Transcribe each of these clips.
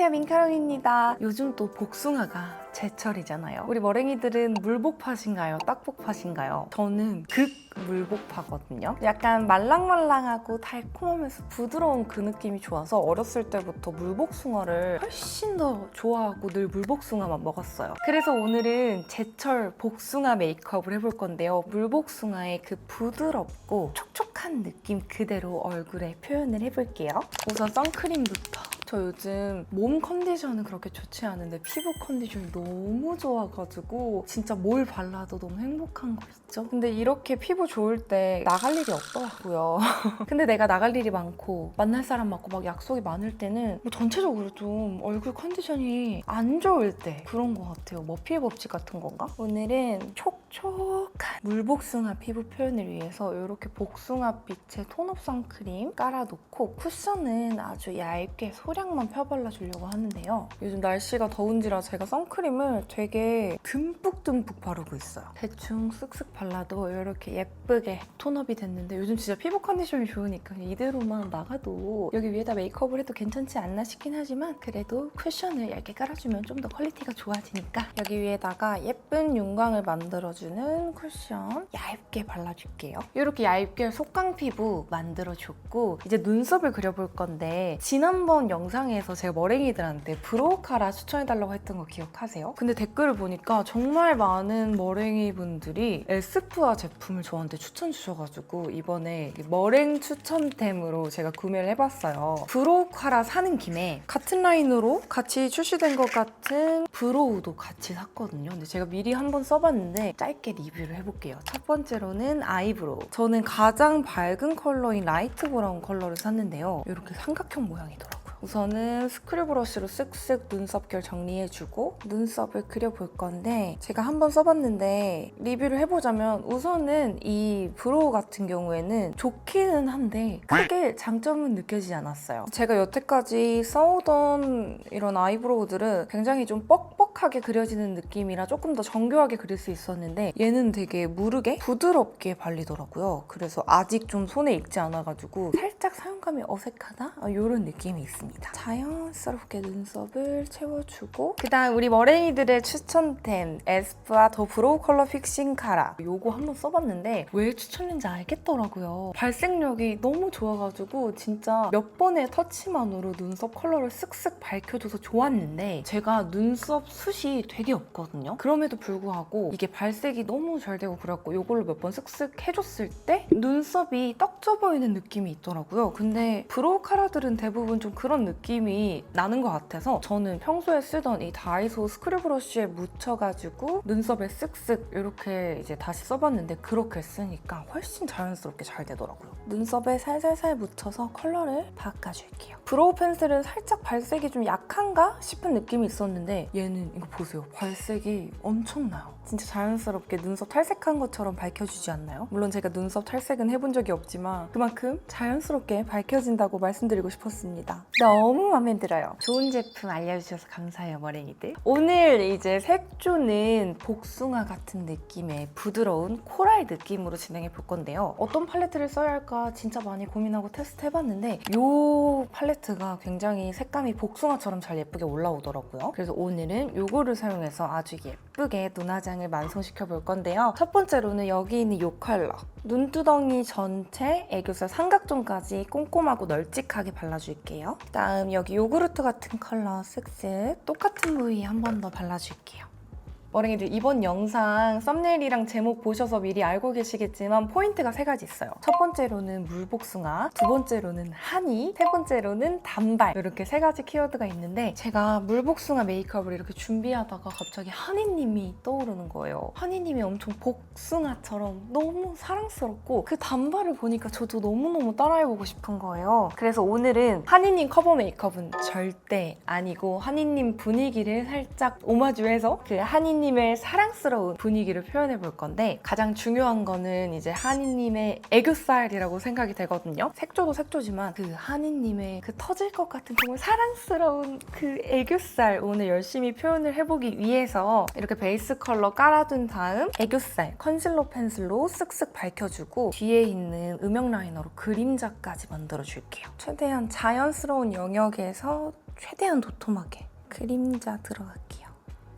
안녕하세요, 민카롱입니다. 요즘 또 복숭아가 제철이잖아요. 우리 머랭이들은 물복파신가요? 딱복파신가요? 저는 물복파거든요. 약간 말랑말랑하고 달콤하면서 부드러운 그 느낌이 좋아서 어렸을 때부터 물복숭아를 훨씬 더 좋아하고 늘 물복숭아만 먹었어요. 그래서 오늘은 제철 복숭아 메이크업을 해볼 건데요. 물복숭아의 그 부드럽고 촉촉한 느낌 그대로 얼굴에 표현을 해볼게요. 우선 선크림부터. 저 요즘 몸 컨디션은 그렇게 좋지 않은데 피부 컨디션이 너무 좋아가지고 진짜 뭘 발라도 너무 행복한 거 있죠? 근데 이렇게 피부 좋을 때 나갈 일이 없더라고요. 근데 내가 나갈 일이 많고 만날 사람 많고 막 약속이 많을 때는 뭐 전체적으로 좀 얼굴 컨디션이 안 좋을 때 그런 것 같아요. 머피의 법칙 같은 건가? 오늘은 촉촉한 물복숭아 피부 표현을 위해서 이렇게 복숭아빛의 톤업 선크림 깔아놓고 쿠션은 아주 얇게 소량만 펴발라주려고 하는데요. 요즘 날씨가 더운지라 제가 선크림을 되게 듬뿍듬뿍 바르고 있어요. 대충 쓱쓱 발라도 이렇게 예쁘게 톤업이 됐는데 요즘 진짜 피부 컨디션이 좋으니까 이대로만 나가도 여기 위에다 메이크업을 해도 괜찮지 않나 싶긴 하지만 그래도 쿠션을 얇게 깔아주면 좀 더 퀄리티가 좋아지니까 여기 위에다가 예쁜 윤광을 만들어주는 쿠션 얇게 발라줄게요. 이렇게 얇게 속광 피부 만들어줬고 이제 눈썹을 그려볼 건데 지난번 영상에서 제가 머랭이들한테 브로우 카라 추천해달라고 했던 거 기억하세요? 근데 댓글을 보니까 정말 많은 머랭이 분들이 에스쁘아 제품을 저한테 추천 주셔가지고 이번에 머랭 추천템으로 제가 구매를 해봤어요. 브로우 카라 사는 김에 같은 라인으로 같이 출시된 것 같은 브로우도 같이 샀거든요. 근데 제가 미리 한번 써봤는데 짧게 리뷰를 해볼게요. 첫 번째로는 아이브로우. 저는 가장 밝은 컬러인 라이트 브라운 컬러를 샀는데요. 이렇게 삼각형 모양이더라고요. 우선은 스크류 브러쉬로 쓱쓱 눈썹결 정리해주고 눈썹을 그려볼 건데 제가 한번 써봤는데 리뷰를 해보자면 우선은 이 브로우 같은 경우에는 좋기는 한데 크게 장점은 느껴지지 않았어요. 제가 여태까지 써오던 이런 아이브로우들은 굉장히 좀 뻑뻑하게 그려지는 느낌이라 조금 더 정교하게 그릴 수 있었는데 얘는 되게 무르게 부드럽게 발리더라고요. 그래서 아직 좀 손에 익지 않아가지고 살짝 사용감이 어색하다? 이런 느낌이 있습니다. 자연스럽게 눈썹을 채워주고 그다음 우리 머랭이들의 추천템 에스쁘아 더 브로우 컬러 픽싱 카라 요거 한번 써봤는데 왜 추천인지 알겠더라고요. 발색력이 너무 좋아가지고 진짜 몇 번의 터치만으로 눈썹 컬러를 쓱쓱 밝혀줘서 좋았는데 제가 눈썹 숱이 되게 없거든요. 그럼에도 불구하고 이게 발색이 너무 잘 되고 그래갖고 요걸로 몇 번 쓱쓱 해줬을 때 눈썹이 떡져 보이는 느낌이 있더라고요. 근데 브로우 카라들은 대부분 좀 그런 느낌이 나는 것 같아서 저는 평소에 쓰던 이 다이소 스크류 브러쉬에 묻혀가지고 눈썹에 쓱쓱 이렇게 이제 다시 써봤는데 그렇게 쓰니까 훨씬 자연스럽게 잘 되더라고요. 눈썹에 살살살 묻혀서 컬러를 바꿔줄게요. 브로우 펜슬은 살짝 발색이 좀 약한가 싶은 느낌이 있었는데 얘는 이거 보세요. 발색이 엄청나요. 진짜 자연스럽게 눈썹 탈색한 것처럼 밝혀주지 않나요? 물론 제가 눈썹 탈색은 해본 적이 없지만 그만큼 자연스럽게 밝혀진다고 말씀드리고 싶었습니다. 너무 마음에 들어요. 좋은 제품 알려주셔서 감사해요, 머랭이들. 오늘 이제 색조는 복숭아 같은 느낌의 부드러운 코랄 느낌으로 진행해 볼 건데요. 어떤 팔레트를 써야 할까 진짜 많이 고민하고 테스트 해봤는데 이 팔레트가 굉장히 색감이 복숭아처럼 잘 예쁘게 올라오더라고요. 그래서 오늘은 이거를 사용해서 아주 예쁘게 눈화장을 완성시켜 볼 건데요. 첫 번째로는 여기 있는 이 컬러 눈두덩이 전체 애교살 삼각존까지 꼼꼼하고 널찍하게 발라줄게요. 다음 여기 요구르트 같은 컬러 쓱쓱 똑같은 부위에 한 번 더 발라줄게요. 머랭이들 이번 영상 썸네일이랑 제목 보셔서 미리 알고 계시겠지만 포인트가 3가지 있어요. 첫 번째로는 물복숭아, 두 번째로는 하니, 세 번째로는 단발 이렇게 3가지 키워드가 있는데 제가 물복숭아 메이크업을 이렇게 준비하다가 갑자기 하니님이 떠오르는 거예요. 하니님이 엄청 복숭아처럼 너무 사랑스럽고 그 단발을 보니까 저도 너무너무 따라해보고 싶은 거예요. 그래서 오늘은 하니님 커버 메이크업은 절대 아니고 하니님 분위기를 살짝 오마주해서 그 하니님의 사랑스러운 분위기를 표현해 볼 건데 가장 중요한 거는 이제 하니님의 애교살이라고 생각이 되거든요. 색조도 색조지만 그 하니님의 그 터질 것 같은 정말 사랑스러운 그 애교살 오늘 열심히 표현을 해보기 위해서 이렇게 베이스 컬러 깔아둔 다음 애교살 컨실러 펜슬로 쓱쓱 밝혀주고 뒤에 있는 음영 라이너로 그림자까지 만들어줄게요. 최대한 자연스러운 영역에서 최대한 도톰하게 그림자 들어갈게요.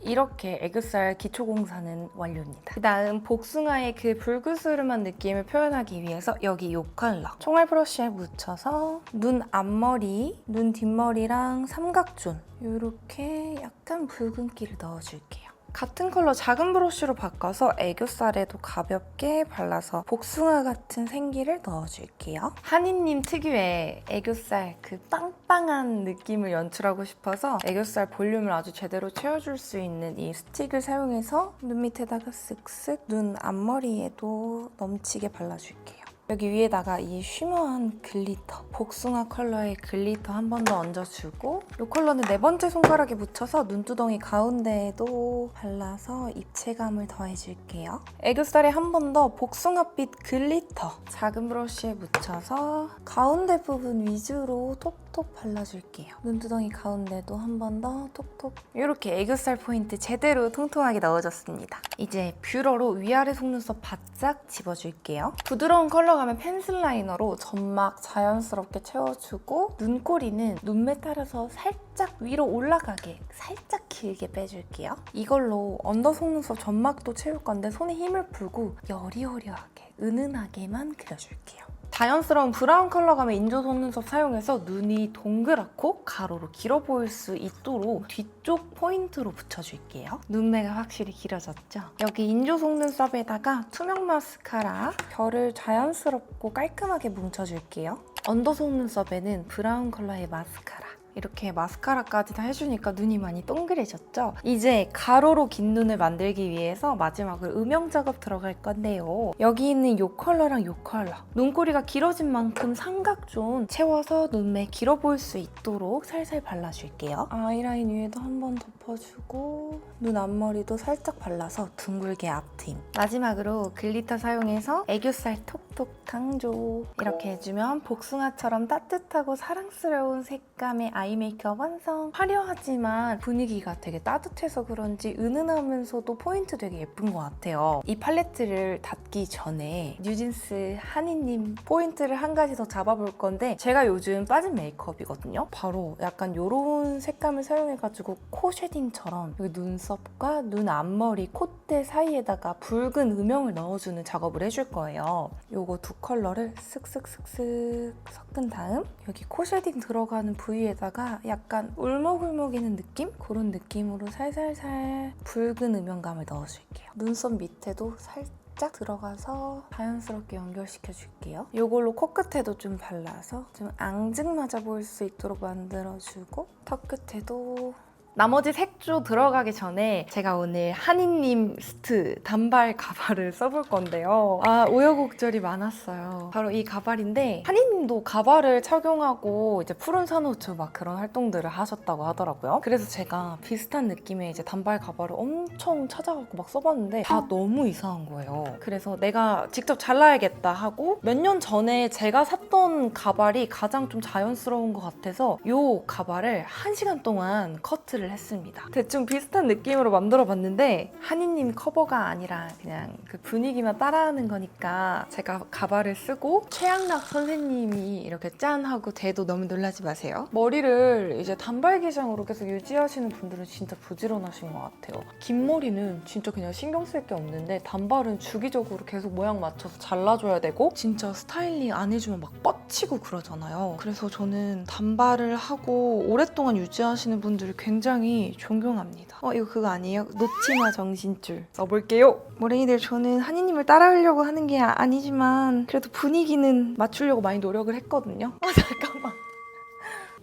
이렇게 애교살 기초 공사는 완료입니다. 그다음 복숭아의 그 붉으스름한 느낌을 표현하기 위해서 여기 이 컬러 총알 브러쉬에 묻혀서 눈 앞머리, 눈 뒷머리랑 삼각존 이렇게 약간 붉은기를 넣어줄게요. 같은 컬러 작은 브러쉬로 바꿔서 애교살에도 가볍게 발라서 복숭아 같은 생기를 넣어줄게요. 한이님 특유의 애교살 그 빵빵한 느낌을 연출하고 싶어서 애교살 볼륨을 아주 제대로 채워줄 수 있는 이 스틱을 사용해서 눈 밑에다가 쓱쓱 눈 앞머리에도 넘치게 발라줄게요. 여기 위에다가 이 쉬머한 글리터, 복숭아 컬러의 글리터 한 번 더 얹어주고 이 컬러는 네 번째 손가락에 묻혀서 눈두덩이 가운데에도 발라서 입체감을 더해줄게요. 애교살에 한 번 더 복숭아빛 글리터 작은 브러쉬에 묻혀서 가운데 부분 위주로 톡톡 발라줄게요. 눈두덩이 가운데도 한 번 더 톡톡. 이렇게 애교살 포인트 제대로 통통하게 넣어줬습니다. 이제 뷰러로 위아래 속눈썹 바짝 집어줄게요. 부드러운 컬러가 하면 펜슬 라이너로 점막 자연스럽게 채워주고 눈꼬리는 눈매 따라서 살짝 위로 올라가게 살짝 길게 빼줄게요. 이걸로 언더 속눈썹 점막도 채울 건데 손에 힘을 풀고 여리여리하게 은은하게만 그려줄게요. 자연스러운 브라운 컬러감의 인조 속눈썹 사용해서 눈이 동그랗고 가로로 길어 보일 수 있도록 뒤쪽 포인트로 붙여줄게요. 눈매가 확실히 길어졌죠? 여기 인조 속눈썹에다가 투명 마스카라 결을 자연스럽고 깔끔하게 뭉쳐줄게요. 언더 속눈썹에는 브라운 컬러의 마스카라 이렇게 마스카라까지 다 해주니까 눈이 많이 동그래졌죠? 이제 가로로 긴 눈을 만들기 위해서 마지막으로 음영 작업 들어갈 건데요. 여기 있는 이 컬러랑 이 컬러 눈꼬리가 길어진 만큼 삼각존 채워서 눈매 길어 보일 수 있도록 살살 발라줄게요. 아이라인 위에도 한 번 덮어주고 눈 앞머리도 살짝 발라서 둥글게 앞트임. 마지막으로 글리터 사용해서 애교살 톡톡 강조 이렇게 해주면 복숭아처럼 따뜻하고 사랑스러운 색감의 아이 메이크업 완성! 화려하지만 분위기가 되게 따뜻해서 그런지 은은하면서도 포인트 되게 예쁜 것 같아요. 이 팔레트를 닫기 전에 뉴진스 한이님 포인트를 한 가지 더 잡아볼 건데 제가 요즘 빠진 메이크업이거든요. 바로 약간 이런 색감을 사용해가지고 코 쉐딩처럼 여기 눈썹과 눈 앞머리, 콧대 사이에다가 붉은 음영을 넣어주는 작업을 해줄 거예요. 요거 두 컬러를 쓱쓱쓱쓱 섞은 다음 여기 코 쉐딩 들어가는 부위에다가 약간 울먹울먹이는 느낌? 그런 느낌으로 살살살 붉은 음영감을 넣어줄게요. 눈썹 밑에도 살짝 들어가서 자연스럽게 연결시켜줄게요. 이걸로 코끝에도 좀 발라서 좀 앙증맞아 보일 수 있도록 만들어주고 턱 끝에도 나머지 색조 들어가기 전에 제가 오늘 한이님 스트 단발 가발을 써볼 건데요. 우여곡절이 많았어요. 바로 이 가발인데 한이님도 가발을 착용하고 이제 푸른 산호초 막 그런 활동들을 하셨다고 하더라고요. 그래서 제가 비슷한 느낌의 이제 단발 가발을 엄청 찾아가고 막 써봤는데 다 너무 이상한 거예요. 그래서 내가 직접 잘라야겠다 하고 몇 년 전에 제가 샀던 가발이 가장 좀 자연스러운 것 같아서 이 가발을 1시간 동안 커트를 했습니다. 대충 비슷한 느낌으로 만들어봤는데 한이님 커버가 아니라 그냥 그 분위기만 따라하는 거니까 제가 가발을 쓰고 최양락 선생님이 이렇게 짠 하고 돼도 너무 놀라지 마세요. 머리를 이제 단발 기장으로 계속 유지하시는 분들은 진짜 부지런하신 것 같아요. 긴 머리는 진짜 그냥 신경 쓸 게 없는데 단발은 주기적으로 계속 모양 맞춰서 잘라줘야 되고 진짜 스타일링 안 해주면 막 뻗치고 그러잖아요. 그래서 저는 단발을 하고 오랫동안 유지하시는 분들을 굉장히 존경합니다. 이거 그거 아니에요? 놓치마 정신줄 써볼게요. 머랭이들 저는 한이님을 따라하려고 하는 게 아니지만 그래도 분위기는 맞추려고 많이 노력을 했거든요. 잠깐만.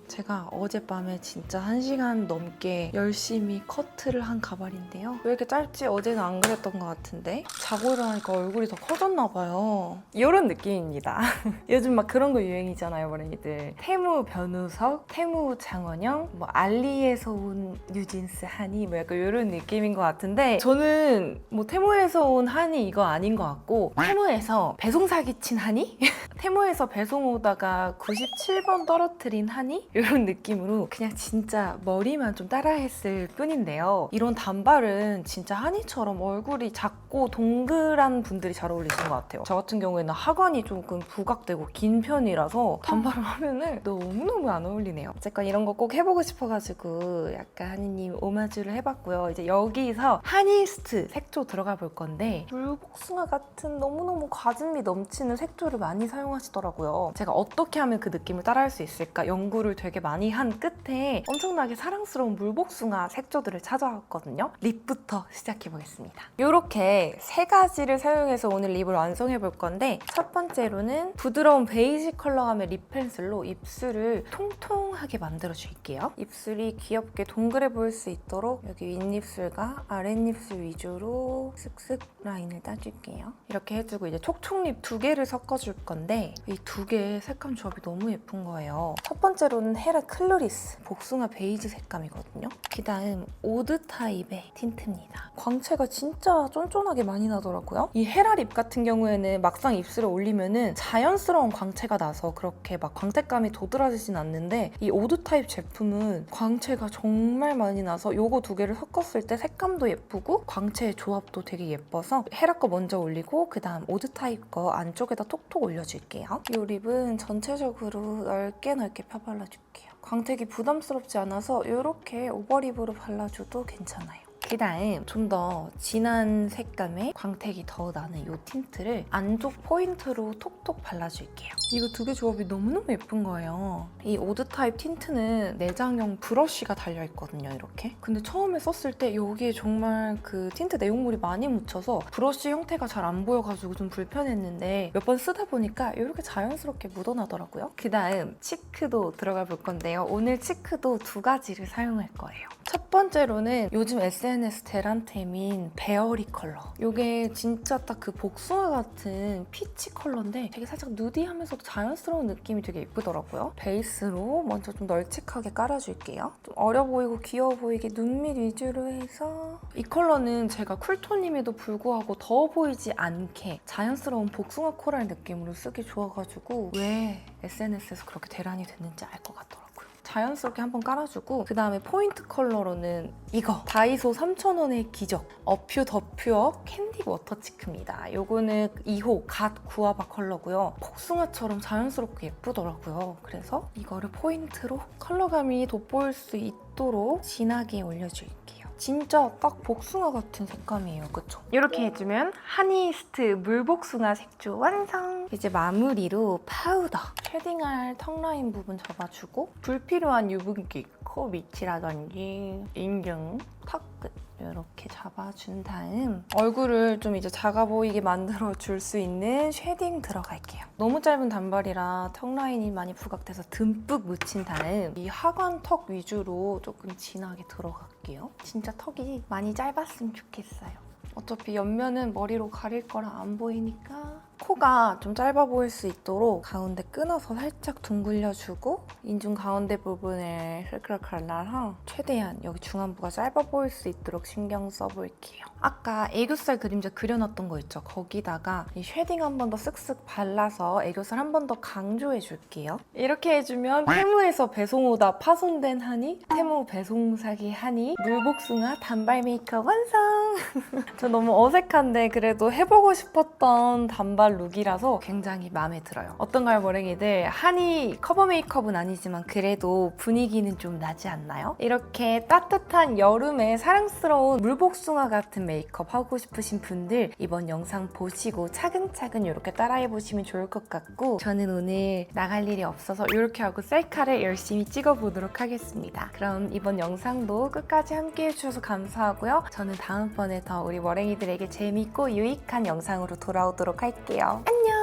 제가 어젯밤에 진짜 1시간 넘게 열심히 커트를 한 가발인데요. 왜 이렇게 짧지? 어제는 안 그랬던 것 같은데 자고 일어나니까 얼굴이 더 커졌나 봐요. 이런 느낌입니다. 요즘 막 그런 거 유행이잖아요, 머랭이들. 태무 변우석, 태무 장원영, 뭐 알리에서 온 뉴진스 한이 뭐 약간 이런 느낌인 것 같은데 저는 뭐 태무에서 온 한이 이거 아닌 것 같고 태무에서 배송 사기친 한이? 태무에서 배송 오다가 97번 떨어뜨린 한이? 이런 이런 느낌으로 그냥 진짜 머리만 좀 따라했을 뿐인데요. 이런 단발은 진짜 한이처럼 얼굴이 작고 동그란 분들이 잘 어울리시는 것 같아요. 저 같은 경우에는 하관이 조금 부각되고 긴 편이라서 단발을 하면은 너무너무 안 어울리네요. 어쨌건 이런 거 꼭 해보고 싶어가지고 약간 한이님 오마주를 해봤고요. 이제 여기서 하니스트 색조 들어가 볼 건데 물복숭아 같은 너무너무 과즙미 넘치는 색조를 많이 사용하시더라고요. 제가 어떻게 하면 그 느낌을 따라할 수 있을까 연구를 되게 많이 한 끝에 엄청나게 사랑스러운 물복숭아 색조들을 찾아왔거든요. 립부터 시작해보겠습니다. 이렇게 세 가지를 사용해서 오늘 립을 완성해 볼 건데 첫 번째로는 부드러운 베이지 컬러감의 립 펜슬로 입술을 통통하게 만들어줄게요. 입술이 귀엽게 동그래 보일 수 있도록 여기 윗입술과 아랫입술 위주로 쓱쓱 라인을 따줄게요. 이렇게 해주고 이제 촉촉립 2개를 섞어줄 건데 이 2개의 색감 조합이 너무 예쁜 거예요. 첫 번째로는 헤라 클로리스 복숭아 베이지 색감이거든요. 그 다음 오드 타입의 틴트입니다. 광채가 진짜 쫀쫀하게 많이 나더라고요. 이 헤라 립 같은 경우에는 막상 입술에 올리면은 자연스러운 광채가 나서 그렇게 막 광택감이 도드라지진 않는데 이 오드 타입 제품은 광채가 정말 많이 나서 요거 2개를 섞었을 때 색감도 예쁘고 광채의 조합도 되게 예뻐서 헤라 거 먼저 올리고 그 다음 오드 타입 거 안쪽에다 톡톡 올려줄게요. 이 립은 전체적으로 넓게 펴발라줄게요. 광택이 부담스럽지 않아서 이렇게 오버립으로 발라줘도 괜찮아요. 그 다음 좀 더 진한 색감의 광택이 더 나는 이 틴트를 안쪽 포인트로 톡톡 발라줄게요. 이거 2개 조합이 너무너무 예쁜 거예요. 이 오드 타입 틴트는 내장형 브러쉬가 달려있거든요, 이렇게. 근데 처음에 썼을 때 여기에 정말 그 틴트 내용물이 많이 묻혀서 브러쉬 형태가 잘 안 보여가지고 좀 불편했는데 몇 번 쓰다 보니까 이렇게 자연스럽게 묻어나더라고요. 그 다음 치크도 들어가 볼 건데요. 오늘 치크도 2가지를 사용할 거예요. 첫 번째로는 요즘 SNS 대란템인 베어리 컬러. 이게 진짜 딱 그 복숭아 같은 피치 컬러인데 되게 살짝 누디하면서도 자연스러운 느낌이 되게 예쁘더라고요. 베이스로 먼저 좀 널찍하게 깔아줄게요. 좀 어려 보이고 귀여워 보이게 눈밑 위주로 해서 이 컬러는 제가 쿨톤임에도 불구하고 더워 보이지 않게 자연스러운 복숭아 코랄 느낌으로 쓰기 좋아가지고 왜 SNS에서 그렇게 대란이 됐는지 알 것 같더라고요. 자연스럽게 한번 깔아주고 그 다음에 포인트 컬러로는 이거 다이소 3,000원의 기적 어퓨 더 퓨어 캔디 워터 치크입니다. 요거는 2호 갓 구아바 컬러고요. 복숭아처럼 자연스럽게 예쁘더라고요. 그래서 이거를 포인트로 컬러감이 돋보일 수 있도록 진하게 올려줄게요. 진짜 딱 복숭아 같은 색감이에요. 그쵸? 이렇게 해주면 하니스트 물복숭아 색조 완성! 이제 마무리로 파우더! 쉐딩할 턱 라인 부분 잡아주고 불필요한 유분기, 코 밑이라든지 인중, 턱끝 이렇게 잡아준 다음 얼굴을 좀 이제 작아 보이게 만들어줄 수 있는 쉐딩 들어갈게요. 너무 짧은 단발이라 턱 라인이 많이 부각돼서 듬뿍 묻힌 다음 이 하관 턱 위주로 조금 진하게 들어갈게요. 진짜 턱이 많이 짧았으면 좋겠어요. 어차피 옆면은 머리로 가릴 거라 안 보이니까 코가 좀 짧아 보일 수 있도록 가운데 끊어서 살짝 둥글려주고 인중 가운데 부분을 슬크락 발라서 최대한 여기 중안부가 짧아 보일 수 있도록 신경 써볼게요. 아까 애교살 그림자 그려놨던 거 있죠? 거기다가 이 쉐딩 한 번 더 쓱쓱 발라서 애교살 한 번 더 강조해줄게요. 이렇게 해주면 테무에서 배송 오다 파손된 하니, 테무 배송 사기 하니, 물복숭아 단발 메이크업 완성! 저 너무 어색한데 그래도 해보고 싶었던 단발 룩이라서 굉장히 마음에 들어요. 어떤가요, 머랭이들? 하니 커버 메이크업은 아니지만 그래도 분위기는 좀 나지 않나요? 이렇게 따뜻한 여름에 사랑스러운 물복숭아 같은 메이크업 하고 싶으신 분들 이번 영상 보시고 차근차근 이렇게 따라해보시면 좋을 것 같고 저는 오늘 나갈 일이 없어서 이렇게 하고 셀카를 열심히 찍어보도록 하겠습니다. 그럼 이번 영상도 끝까지 함께 해주셔서 감사하고요. 저는 다음번에 더 우리 머랭이들에게 재밌고 유익한 영상으로 돌아오도록 할게요. 안녕!